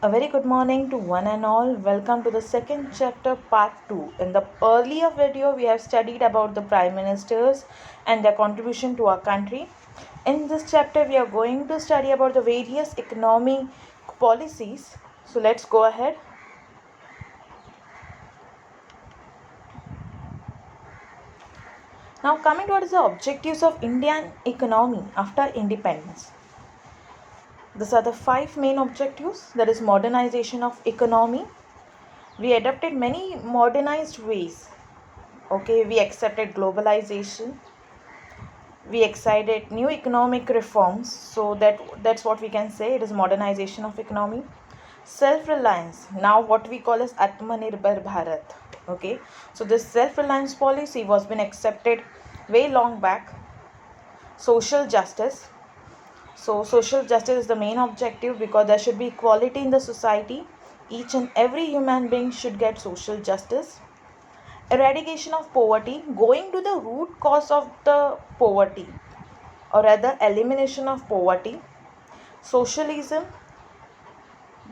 A very good morning to one and all. Welcome to the second chapter, part 2. In the earlier video, we have studied about the prime ministers and their contribution to our country. In this chapter, we are going to study about the various economic policies. So let's go ahead. Now, coming towards the objectives of Indian economy after independence. These are the five main objectives. That is modernization of economy. We adopted many modernized ways. Okay, we accepted globalization. We excited new economic reforms. So that's what we can say. It is modernization of economy. Self-reliance. Now what we call as Atmanirbhar Bharat. Okay, so this self-reliance policy was been accepted way long back. Social justice. So social justice is the main objective because there should be equality in the society. Each and every human being should get social justice. Eradication of poverty, going to the root cause of the poverty, or rather elimination of poverty. Socialism,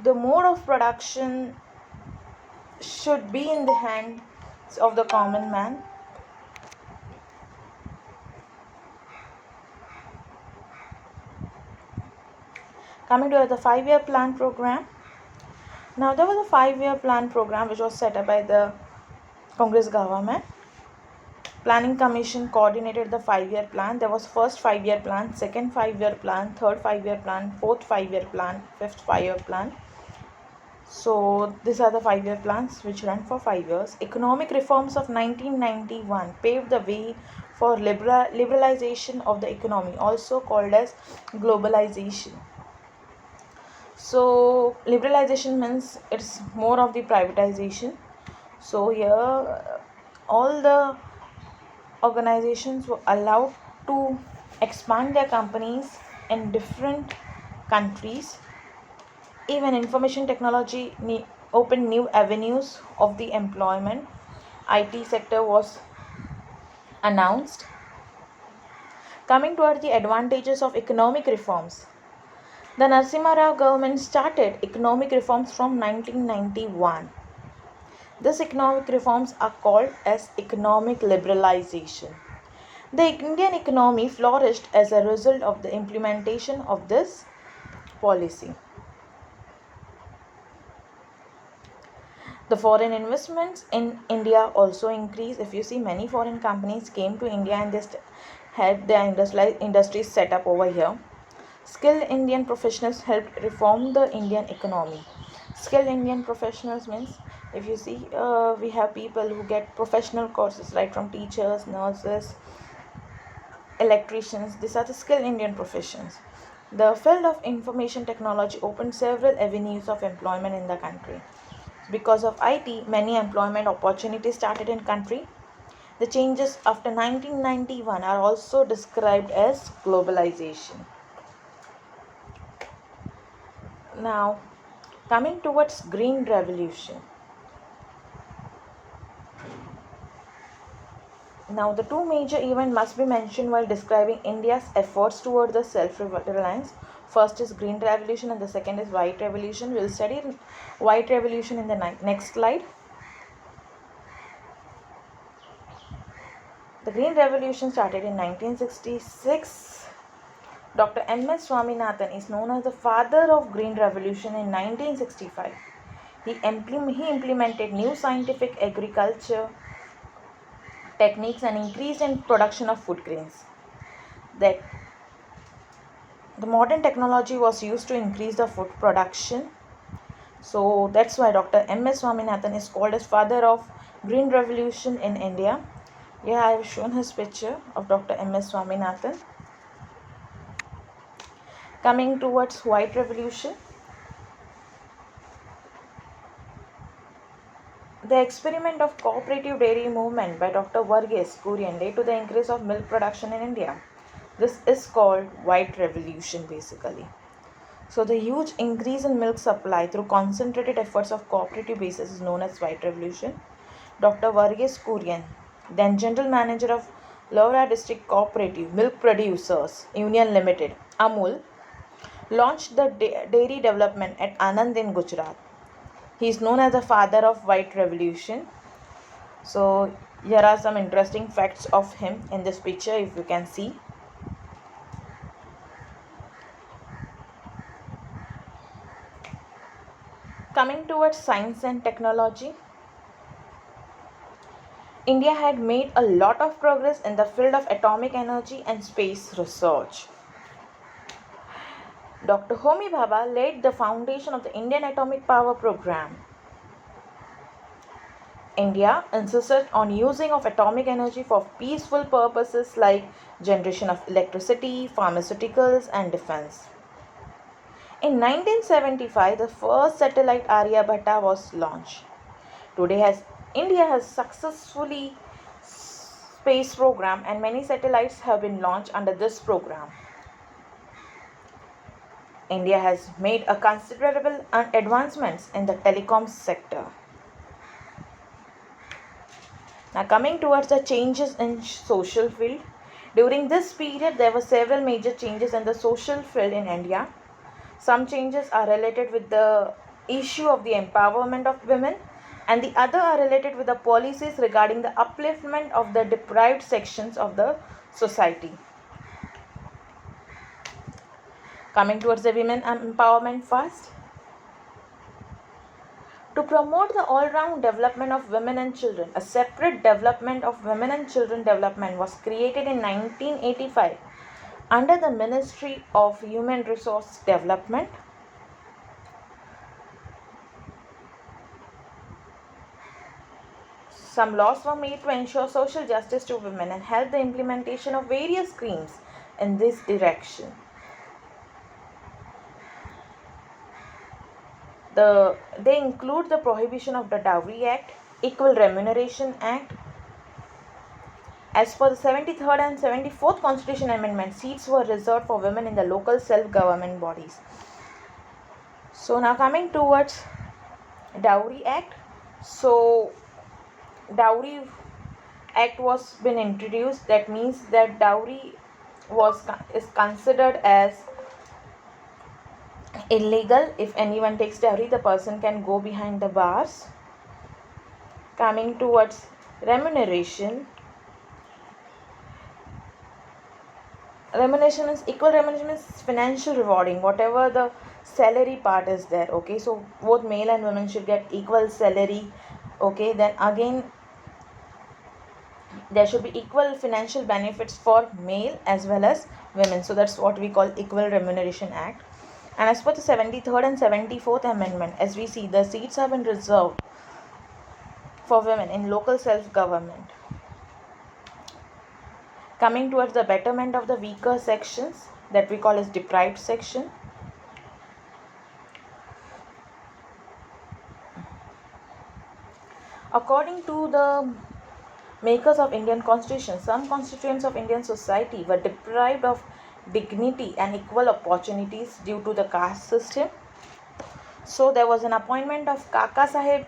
the mode of production should be in the hands of the common man. Coming to the 5-year plan program. Now there was a 5-year plan program which was set up by the Congress government. Planning Commission coordinated the 5-year plan. There was first 5-year plan, second 5-year plan, third 5-year plan, fourth 5-year plan, fifth 5-year plan. So these are the 5-year plans which ran for 5 years. Economic reforms of 1991 paved the way for liberalization of the economy, also called as globalization. So liberalization means it's more of the privatization. So here all the organizations were allowed to expand their companies in different countries. Even information technology opened new avenues of the employment. IT sector was announced. Coming toward the advantages of economic reforms. The Narasimha Rao government started economic reforms from 1991. These economic reforms are called as economic liberalization. The Indian economy flourished as a result of the implementation of this policy. The foreign investments in India also increased. If you see, many foreign companies came to India and they had their industries set up over here. Skilled Indian professionals helped reform the Indian economy. Skilled Indian professionals means, if you see, we have people who get professional courses right from teachers, nurses, electricians. These are the skilled Indian professions. The field of information technology opened several avenues of employment in the country. Because of IT, many employment opportunities started in country. The changes after 1991 are also described as globalization. Now, coming towards Green Revolution. Now, the two major events must be mentioned while describing India's efforts toward the self-reliance. First is Green Revolution and the second is White Revolution. We will study White Revolution in the next slide. The Green Revolution started in 1966. Dr. M.S. Swaminathan is known as the father of Green Revolution in 1965. He implemented new scientific agriculture techniques and increased in production of food grains. That the modern technology was used to increase the food production. So that's why Dr. M.S. Swaminathan is called as father of Green Revolution in India. Here I have shown his picture of Dr. M.S. Swaminathan. Coming towards White Revolution. The experiment of cooperative dairy movement by Dr. Varghese Kurian led to the increase of milk production in India. This is called White Revolution basically. So the huge increase in milk supply through concentrated efforts of cooperative basis is known as White Revolution. Dr. Varghese Kurian, then General Manager of Lavra District Cooperative Milk Producers Union Limited, Amul, launched the dairy development at Anand in Gujarat. He is known as the father of white revolution. So here are some interesting facts of him in this picture, if you can see. Coming towards science and technology, India had made a lot of progress in the field of atomic energy and space research. Dr. Homi Bhabha laid the foundation of the Indian Atomic Power Program. India insisted on using of atomic energy for peaceful purposes like generation of electricity, pharmaceuticals and defense. In 1975, the first satellite Aryabhatta was launched. Today India has successfully space program and many satellites have been launched under this program. India has made a considerable advancements in the telecom sector. Now coming towards the changes in social field. During this period, there were several major changes in the social field in India. Some changes are related with the issue of the empowerment of women and the other are related with the policies regarding the upliftment of the deprived sections of the society. Coming towards the women empowerment first. To promote the all-round development of women and children, a separate development of women and children development was created in 1985 under the Ministry of Human Resource Development. Some laws were made to ensure social justice to women and help the implementation of various schemes in this direction. They include the Prohibition of the Dowry Act, Equal Remuneration Act. As per the 73rd and 74th Constitution Amendment, seats were reserved for women in the local self-government bodies. So now coming towards Dowry Act. So Dowry Act was been introduced. That means that dowry is considered as illegal. If anyone takes dowry, the person can go behind the bars. Coming towards remuneration. Remuneration is equal remuneration is financial rewarding, whatever the salary part is there. Okay, so both male and women should get equal salary. Okay, then again there should be equal financial benefits for male as well as women. So that's what we call Equal Remuneration Act. And as per the 73rd and 74th Amendment, as we see, the seats have been reserved for women in local self-government. Coming towards the betterment of the weaker sections, that we call as deprived section. According to the makers of Indian Constitution, some constituents of Indian society were deprived of dignity and equal opportunities due to the caste system. So there was an appointment of Kaka Saheb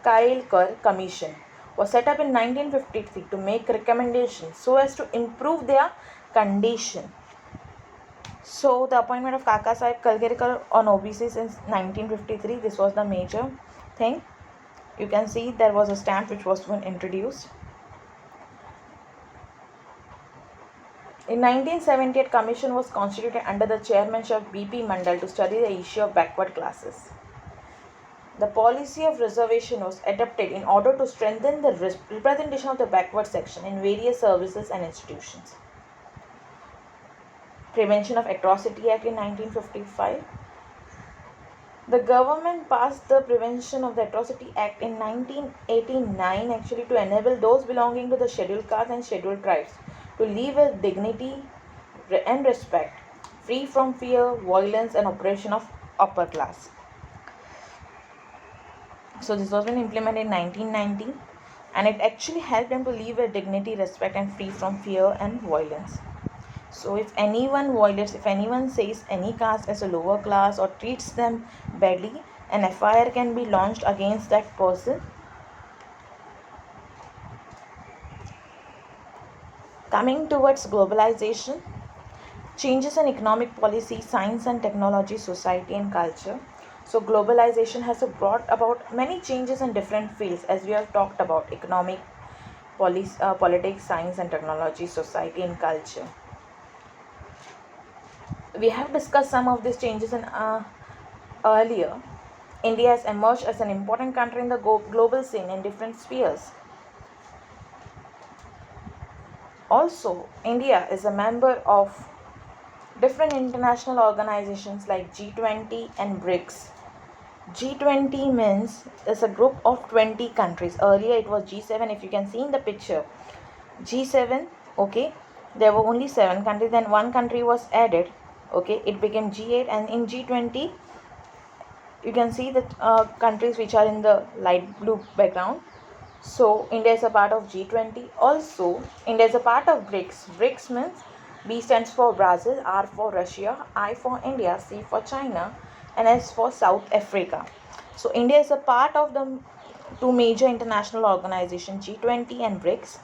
Kailkar Commission was set up in 1953 to make recommendations so as to improve their condition. So the appointment of Kaka Saheb Kalkar on OBC since 1953, this was the major thing. You can see there was a stamp which was introduced. In 1978, commission was constituted under the chairmanship of B.P. Mandal to study the issue of backward classes. The policy of reservation was adopted in order to strengthen the representation of the backward section in various services and institutions. Prevention of Atrocity Act in 1955. The government passed the Prevention of the Atrocity Act in 1989 actually to enable those belonging to the scheduled castes and scheduled tribes to live with dignity and respect, free from fear, violence and oppression of upper class. So this was been implemented in 1990 and it actually helped them to live with dignity, respect and free from fear and violence. So if anyone violates, if anyone says any caste as a lower class or treats them badly, an FIR can be launched against that person. Coming towards globalization, Changes in economic policy, science and technology, society and culture. So globalization has brought about many changes in different fields, as we have talked about economic, politics, science and technology, society and culture. We have discussed some of these changes in earlier. India has emerged as an important country in the global scene in different spheres. Also, India is a member of different international organizations like G20 and BRICS. G20 means it's a group of 20 countries. Earlier it was G7, if you can see in the picture. G7, okay, there were only 7 countries, then one country was added, okay, it became G8, and in G20 you can see that countries which are in the light blue background. So India is a part of G20. Also, India is a part of BRICS. BRICS means B stands for Brazil, R for Russia, I for India, C for China, and S for South Africa. So India is a part of the two major international organizations, G20 and BRICS.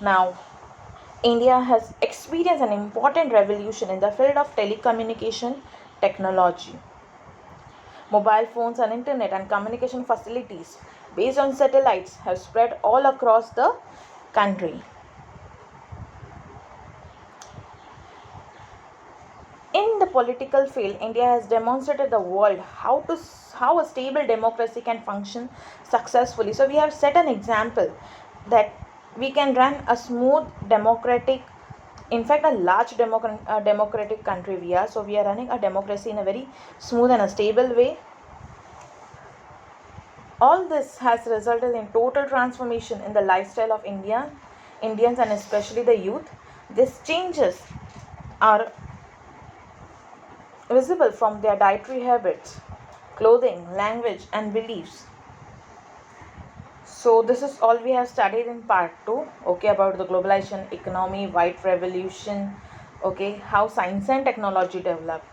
Now, India has experienced an important revolution in the field of telecommunication technology. Mobile phones and internet and communication facilities based on satellites have spread all across the country. In the political field, India has demonstrated the world how a stable democracy can function successfully. So we have set an example that we can run a smooth democratic, in fact a large democratic country we are. So we are running a democracy in a very smooth and a stable way. All this has resulted in total transformation in the lifestyle of Indians and especially the youth. These changes are visible from their dietary habits, clothing, language, and beliefs. So this is all we have studied in part 2, okay, about the globalization, economy, white revolution, okay, how science and technology develop.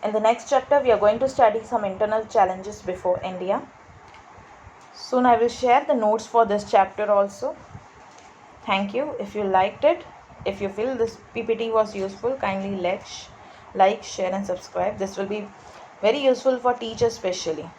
In the next chapter, we are going to study some internal challenges before India. Soon I will share the notes for this chapter also. Thank you. If you liked it, if you feel this PPT was useful, kindly like, share and subscribe. This will be very useful for teachers especially.